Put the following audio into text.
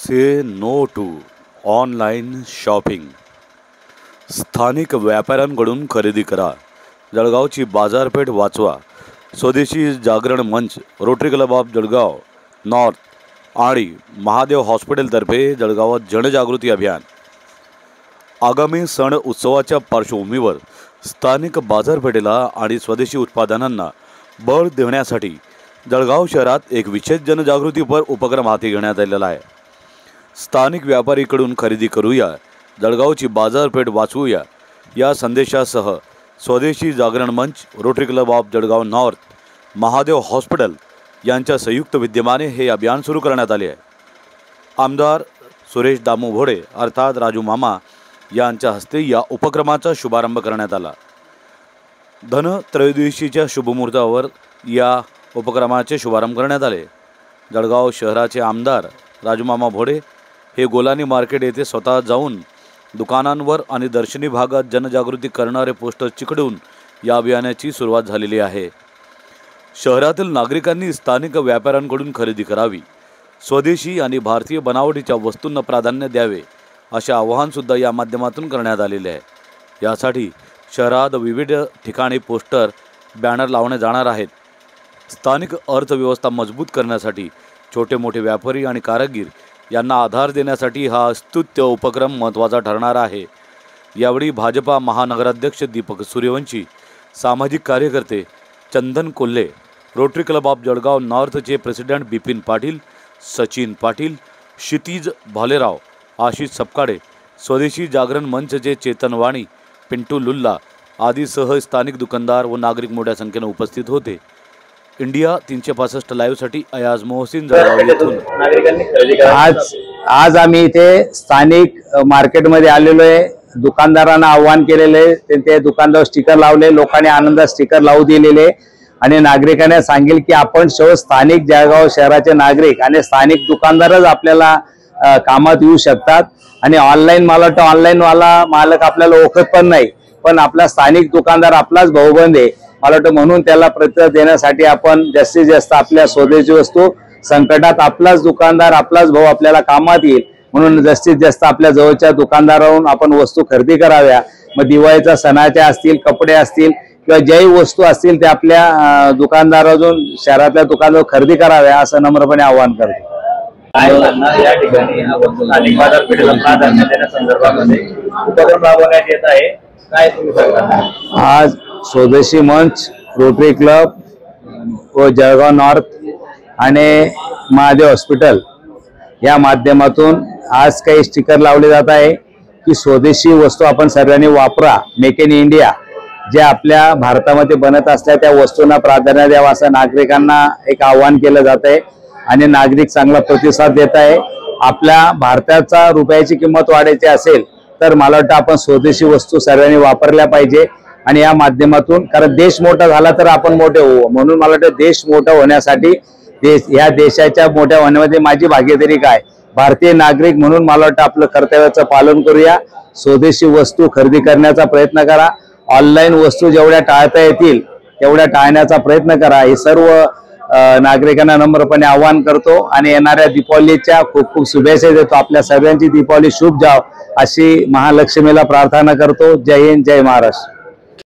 Say no to online shopping. स्थानिक व्यापाऱ्यांकडून खरेदी करा। जळगावची बाजारपेठ वाचवा। स्वदेशी जागरण मंच, rotary Club of Jalgaon north आणि महादेव हॉस्पिटलतर्फे जळगावात जनजागृती अभियान। आगामी सण उत्सवाच्या पार्श्वभूमीवर स्थानिक बाजारपेठेला आणि स्वदेशी उत्पादनांना बळ देण्यासाठी जळगाव शहरात एक विशेष जनजागृतीपर उपक्रम हाती घेण्यात आलेला आहे। स्थानिक व्यापारीकडून खरेदी करूया, जळगावची बाजारपेठ वाचवूया या संदेशासह स्वदेशी जागरण मंच, rotary Club of Jalgaon north, Mahadev hospital यांच्या संयुक्त विद्यमाने हे अभियान सुरू करण्यात आले आहे। आमदार सुरेश दामू भोडे अर्थात राजू मामा यांच्या हस्ते या उपक्रमाचा शुभारंभ करण्यात आला। धन त्रयोदशीच्या शुभमुहूर्तावर या उपक्रमाचे शुभारंभ करण्यात आले। जळगाव शहराचे आमदार राजू मामा भोडे हे गोलानी मार्केट येथे स्वतः जाऊन दुकानांवर आणि दर्शनी भागात जनजागृती करणारे पोस्टर चिकटवून या अभियानाची सुरुवात झालेली आहे। शहरातील नागरिकांनी स्थानिक व्यापाऱ्यांकडून खरेदी करावी, स्वदेशी आणि भारतीय बनावटीच्या वस्तूंना प्राधान्य द्यावे असे आवाहन सुद्धा या माध्यमातून करण्यात आलेले आहे। यासाठी शहरात विविध ठिकाणी पोस्टर, बॅनर लावणे जाणार आहेत। स्थानिक अर्थव्यवस्था मजबूत करण्यासाठी छोटे मोठे व्यापारी आणि कारागीर यांना आधार देण्यासाठी हा स्तुत्य उपक्रम महत्त्वाचा ठरणार आहे। यावेळी भाजपा महानगराध्यक्ष दीपक सूर्यवंशी, सामाजिक कार्यकर्ते Chandan Kolhe, Rotary Club of Jalgaon नॉर्थचे प्रेसिडेंट बिपिन पाटील, सचिन पाटील, क्षितिज भालेराव, आशिष सपकाळे, स्वदेशी जागरण मंचचे चेतन वाणी, पिंटू लुल्ला आदीसह स्थानिक दुकानदार व नागरिक मोठ्या संख्येने उपस्थित होते। इंडिया 365 लाईव्हसाठी अयाज मोहसिन, जळगाव येथून। आज आम्ही इथे स्थानिक मार्केटमध्ये आलेलो आहे। दुकानदारांना आव्हान केलेले, ते दुकानदार स्टिकर लावले, लोकांनी आनंदात स्टिकर लावू दिलेले आणि नागरिकांना सांगेल की आपण स्थानिक जळगाव शहराचे नागरिक आणि स्थानिक दुकानदारच आपल्याला कामात येऊ शकतात। आणि ऑनलाईन मला वाटतं ऑनलाईन वाला मालक आपल्याला ओळखत पण नाही, पण आपला स्थानिक दुकानदार आपलाच भाऊबंद आहे मला वाटतं। म्हणून त्याला प्रतिसाद देण्यासाठी आपण जास्तीत जास्त आपल्या स्वदेशी वस्तू, संकटात आपलाच दुकानदार, आपलाच भाऊ आपल्याला कामात येईल म्हणून जास्तीत जास्त आपल्या जवळच्या दुकानदारावरून आपण वस्तू खरेदी कराव्या। मग दिवाळीच्या सणाच्या असतील, कपडे असतील किंवा ज्याही वस्तू असतील ते आपल्या दुकानदारातून, शहरातल्या दुकानावर खरेदी कराव्या असं नम्रपणे आवाहन करतो। या ठिकाणी स्थानिक बाजारपेठेला प्राधान्य देण्यासंदर्भामध्ये उपक्रम राबवण्यात येत आहे। काय तुम्ही सांगता? आज स्वदेशी मंच, रोटरी क्लब व जळगाव नॉर्थ आणि महादेव हॉस्पिटल या माध्यमातून आज काही स्टिकर लावले जात आहे की स्वदेशी वस्तू आपण सर्वांनी वापरा, मेक इन इंडिया, जे आपल्या भारतामध्ये बनत असल्या त्या वस्तूंना प्राधान्य द्यावं असं नागरिकांना एक आवाहन केलं जात आहे आणि नागरिक चांगला प्रतिसाद देत आहे। आपल्या भारताचा रुपयाची किंमत वाढायची असेल तर मला वाटतं आपण स्वदेशी वस्तू सर्वांनी वापरल्या पाहिजे आणि या माध्यमातून, कारण देश मोठा झाला तर आपण मोठे होऊ, म्हणून मला वाटतं देश मोठा होण्यासाठी या देशाच्या मोठ्या होण्यामध्ये माझी भागीदारी काय, भारतीय नागरिक म्हणून मला वाटतं आपलं कर्तव्याचं पालन करूया। स्वदेशी वस्तू खरेदी करण्याचा प्रयत्न करा। ऑनलाईन वस्तू जेवढ्या टाळता येतील तेवढ्या टाळण्याचा प्रयत्न करा। हे सर्व नागरिकांना नम्रपणे आवाहन करतो आणि येणाऱ्या दीपावलीच्या खूप खूप शुभेच्छा देतो। आपल्या सर्वांची दीपावली शुभ जाव अशी महालक्ष्मीला प्रार्थना करतो। जय हिंद, जय महाराष्ट्र।